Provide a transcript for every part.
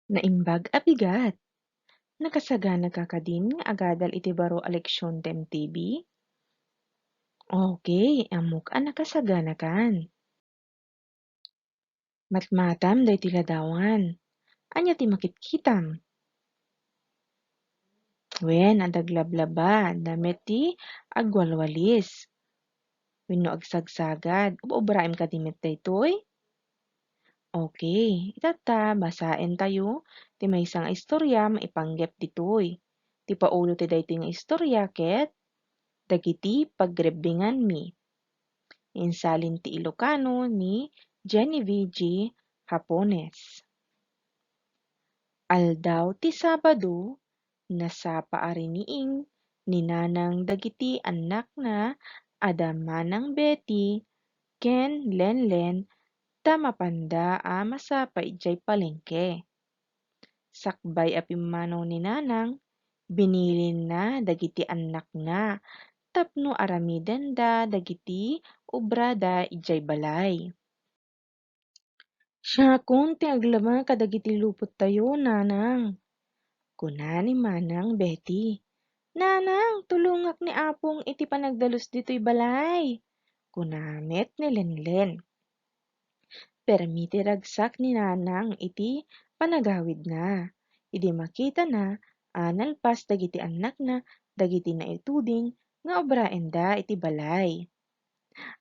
Naimbag a bigat. Nakasagana ka kadin nga agadal iti baro a leksyon ti MTB? Okay, amok a nakasagana kan. Matmatam dayti ladawan. Anya ti makitkitam. Wen adaglablaba, damet ti agwalwalis. Wenno agsagsagad, ubraim ka dimet daytoy? Okay, itata basaen tayo ti maysa nga istorya maipanggep ditoy. Ti paulo ti daytoy nga istorya ket dagiti pagrebbengan mi. Insalin ti Ilocano ni Genevieve G. Hapones. Aldaw ti Sabado, nasapa ariniing ninanang dagiti anak na adamanang Betty ken Lenlen ta mapanda a masapa ijay palengke. Sakbay a pimmanaw ni nanang, binilin na dagiti anak na tapno aramiden da dagiti obrada ijay balay. Siakon ti aglama kadagiti lupot tayo, nanang. Kuna ni manang Betty. Nanang, tulungak ni Apong iti panagdalus dito'y balay. Kunamet ni Lenlen. Permiti ragsak ni nanang iti panagawid na. Idi makita na, nalpas dagiti anak na, dagiti naituding, nga obraen da iti balay.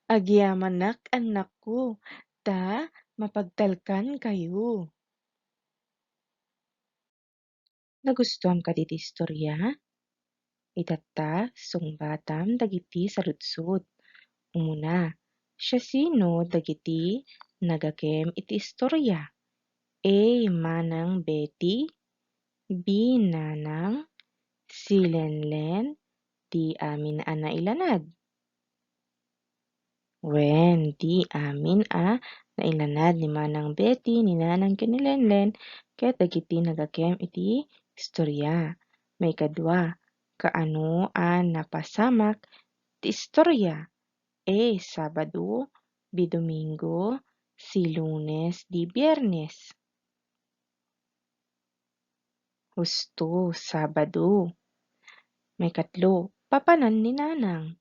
Agyamanak anak ko, ta mapagtalkan kayo. Nagustuhan ka diti istorya? Itatta, sungbatam dagiti saludsod. Umuna, siya sino dagiti nagakem iti istorya? A. Manang Betty, B. Nanang, si Lenlen, di amin a nailanad. Wen, di amin a nailanad ni Manang Betty, ni Nanang ken ni Lenlen, ket dagiti nagakem iti istorya. May kadwa, kaano a napasamak ti istorya? A. Sabado, B. Domingo, C. Lunes, D. Biyernes. Husto, Sabado. May katlo, papanan ni Nanang.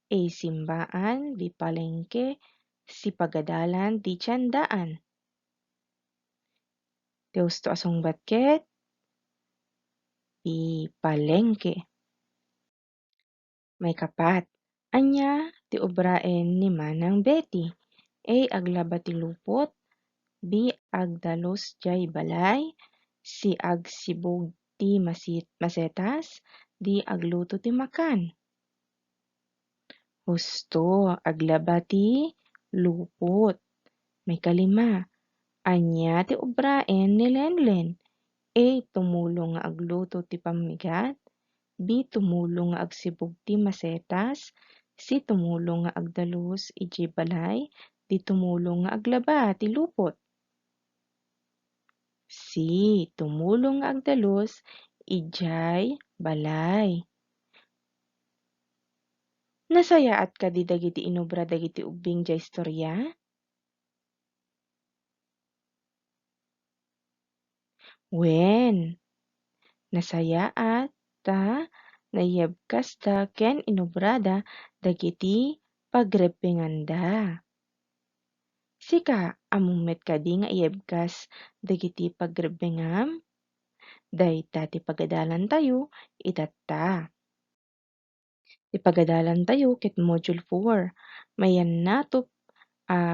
A. Simbaan, B. Palengke, C. Pagadalan, D. Tiyandaan. Ti husto asong batket, B. Palengke. May kapat, anya ti obraen ni Manang Betty. A. Aglaba ti lupot, B. Agdalos jay balay, C. Agsibog ti masetas, D. Agluto ti makan. Husto, aglaba ti lupot. May kalima, anya ti obraen ni Lenlen. A. Tumulong nga agluto ti pamigat, B. Tumulong nga agsibog ti masetas, C. Tumulong nga agdalos iti balay, D. Tumulong nga aglaba ti lupot. C. Tumulong nga agdalos ijay balay. Nasayaat ka di dagiti inobra dagiti ubing jay istorya? Wen, nasayaat ta nayebkas ta ken inobrada dagiti pagrebbenganda. Sika, among met kadi nga iyebkas dagiti pagrebbengam? Dayta ti pagadalan tayo, itatta. Ti pagadalan tayo ket Module 4. Mayan nato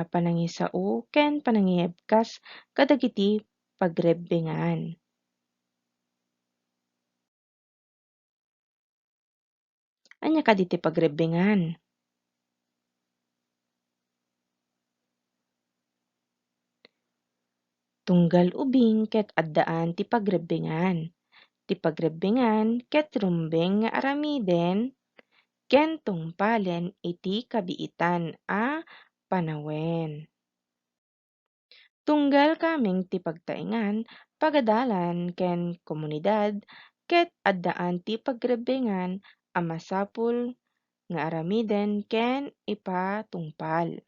panangisao ken panangiyebkas kadagiti pagrebbengan. Anya kaditi pagrebbengan? Tunggal ubing ket addaan ti pagrebbengan. Ti pagrebbengan ket rumbeng nga aramiden ken tungpalen iti kabiitan a panawen. Tunggal kaming ti pagtaengan, pagadalan ken komunidad ket addaan ti pagrebbengan a masapul nga aramiden ken ipatungpal.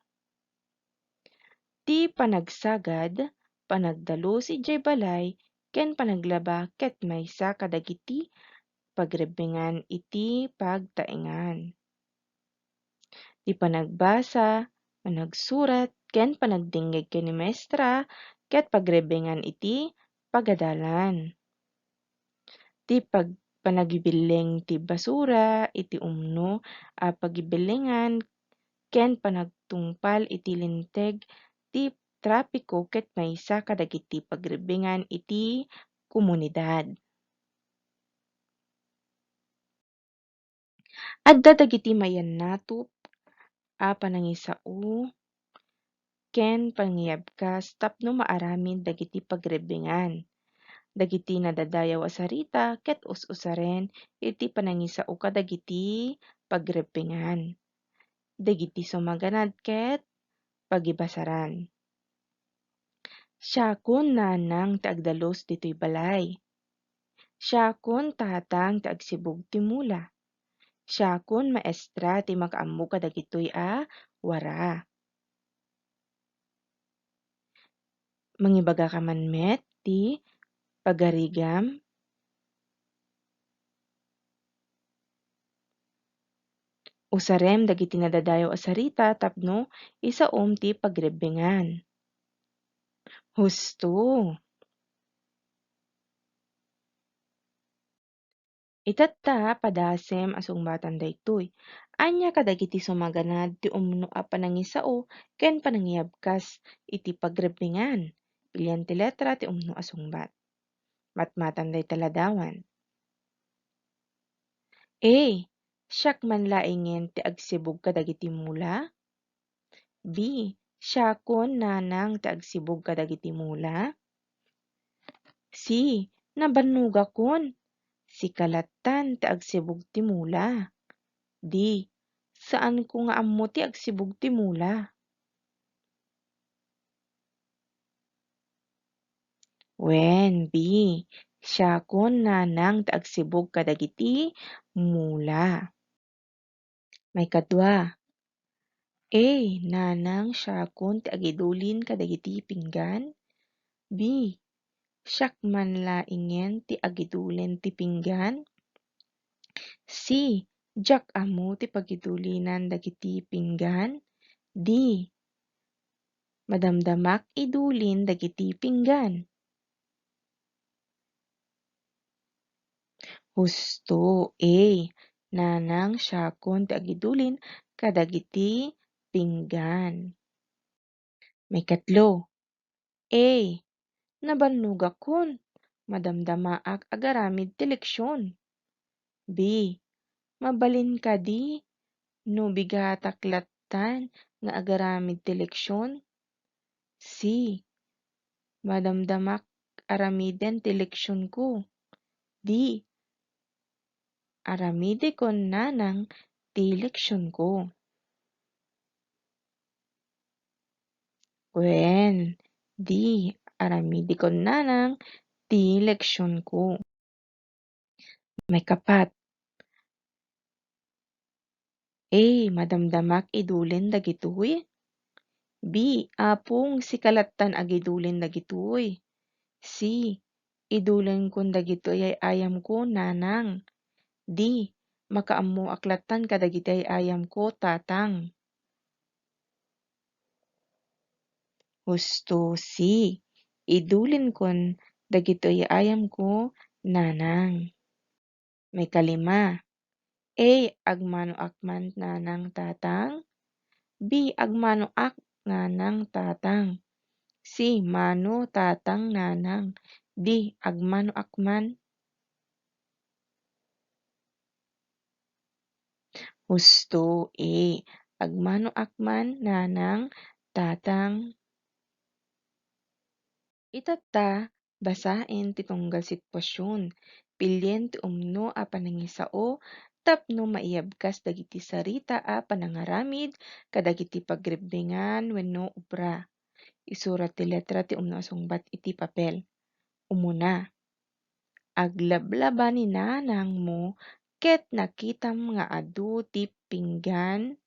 Ti panagsagad, panagdalus ijay balay ken panaglaba ket maysa kadagiti pagrebbengan iti pagtaengan. Ti panagbasa, panagsurat, ken panagdingeg ken ni maestra ket pagrebbengan iti pagadalan. Ti panagibileng ti basura iti umno a pagibilengan ken panagtungpal iti linteg ti trapiko ket maysa kadagiti pagrebbengan iti komunidad. Adda dagiti mayannatop a panangisao ken pangiyabkas tapno maaramid dagiti pagrebbengan. Dagiti nadadayaw a sarita ket us-usaren iti panangisao kadagiti pagrebbengan. Dagiti sumaganad ket pagibasaran. Siakon nanang ti agdalos ditoy balay. Siakon tatang ti agsibug ti mula. Siakon maestra ti makaammo kadagitoy a wara. Mangibaga ka man met ti pagarigam usarem dagiti nadadayaw a sarita tapno isaom ti pagrebbengan. Husto. Itatta padasem a sungbatan daytoy. Anya kadagiti sumaganad ti umno a panangisao ken panangiyabkas iti pagrebbengan. Pilyan ti letra ti umno a sungbat. Matmatan day taladawan. A. Siak manlaingen ti agsibug kadagiti mula. B. Siakon nanang ti agsibug kadagiti mula. C. Nabanugakon sikalatan ti agsibug ti mula. D. Saan ko nga ammo ti agsibug ti mula? Wen B. Siakon nanang ti agsibug kadagiti mula. May kadwa. A. Nanang siakon ti agidulin kadagiti pinggan. B. Siak manlaingen ti agidulen ti pinggan. C. Diak amo ti pagidulinan dagiti pinggan. D. Madamdamak idulin dagiti pinggan. Husto. A. Nanang siakon ti agidulin kadagiti pinggan. May katlo. A. Nabanugakon madamdamaak agaramid ti leksyon. B. Mabalin kadi no bigatak latan nga agaramid ti leksyon. C. Madamdamak aramiden ti leksyon ko. D. Aramide kon nanang ti leksyon ko. Wen. D. Aramide kon nanang ti leksyon ko. May kapat. A. Madamdamak idulin dagitoy. B. Apong sikalatan agidulin dagitoy. C. Idulin kon dagitoy ay ayam ko nanang. D. Makaammo aklatan kadagiti ay ayam ko tatang. Husto C. Idulin kon dagitoy ay ayam ko nanang. May kalima. A. Agmano akman nanang tatang. B. Agmano ak nanang tatang. C. Mano tatang nanang. D. Agmano akman. Husto A. Agmano akman nanang tatang. Itatta basaen ti tunggal sitwasyon. Pilyen ti umno a panangisao tapno maiyabkas dagiti sarita a panangaramid kadagiti pagrebbengan wenno obra. Isurat ti letra ti umno a sungbat iti papel. Umuna. Aglablaba ni nanang mo ket nakitam nga adu ti pinggan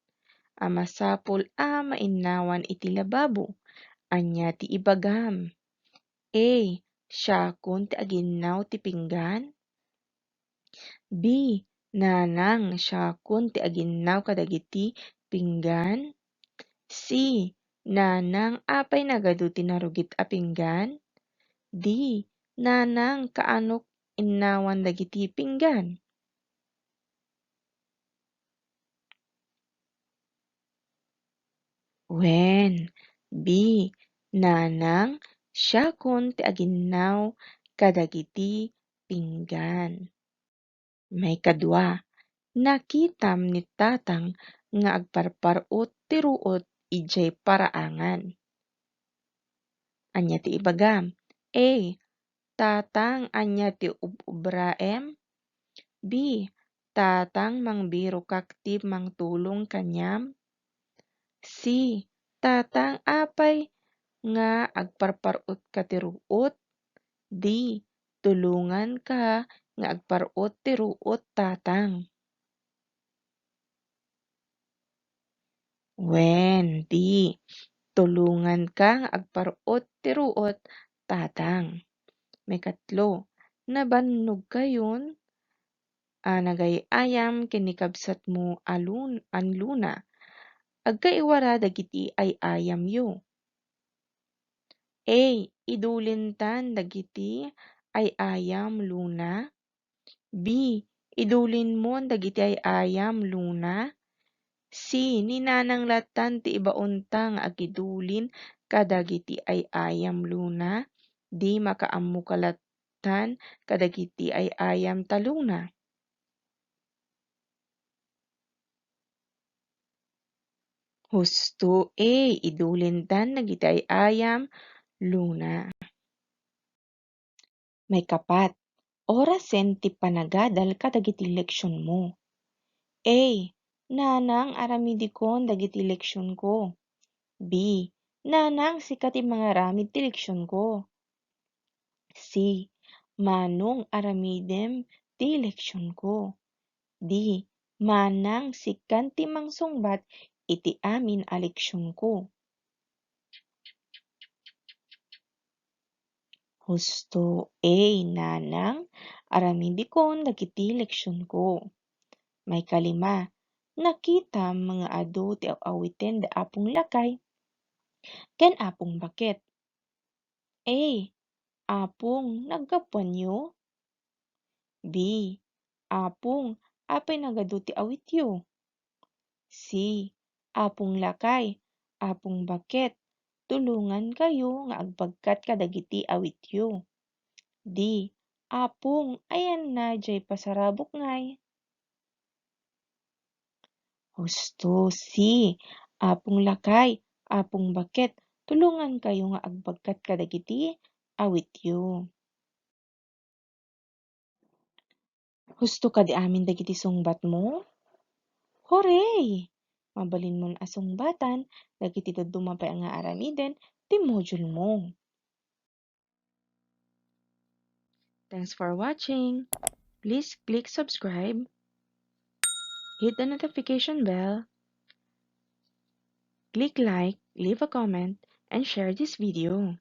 a masapul a mainawan iti lababo. Anya ti ibagam. A. Syakon ti aginaw ti pinggan. B. Nanang syakon ti aginaw kadagiti pinggan. C. Nanang apay nagadu ti narugit a pinggan. D. Nanang kaanok innawan dagiti pinggan. Wen. B. Nanang syakon ti aginaw kadagiti pinggan. May kadua, nakitam ni tatang nga agparparot ti ruot ijay paraangan. Anya ti ibagam? A. Tatang anya ti ubraem. B. Tatang mangbiro kakti mangtulong kanyam. C. Tatang apay nga agparparot ka ti ruot. D. Tulungan ka nga agparot ti ruot tatang. Wen, di. Tulungan ka nga agparot ti ruot tatang. May katlo, nabannog kayon nagayayam kinikabsat mo anluna. Agkaiwara dagiti ay ayam yo. A. Idulintan dagiti ay ayam luna. B. Idulin mo dagiti ay ayam luna. C. Ninananglatan ti ibaunta nga agidulin kadagiti ay ayam luna. D. Makaammo kalatan kadagiti ay ayam taluna. Husto A. Idulintan dagiti ay ayam luna. May kapat, orasen ti panagadal kadagiti leksyon mo. A. Nanang aramidikon dagiti leksyon ko. B. Nanang sikat ti mangaramid ti leksyon ko. C. Manong aramidem ti leksyon ko. D. Manang sikan ti mangsungbat iti amin a leksyon ko. Husto A. Nanang aramidikon dagiti leksyon ko. May kalima, nakita mga adu ti awiten da apong lakay ken apong bakit. A. Apong naggapuanyo. B. Apong apay nagadu ti awityo. C. Apong lakay, apong bakit, tulungan kayo nga agbagkat kadagiti awityo. D. Apong ayan na jay pasarabok ngay. Husto C. Apong lakay, apong bakit, tulungan kayo nga agbagkat kadagiti awityo. Husto ka di amin dagiti sungbat mo? Hooray! Mabalin mon a sungbatan dagiti dumapay nga aramiden ti module mo. Thanks for watching. Please click subscribe, hit the notification bell, click like, leave a comment, and share this video.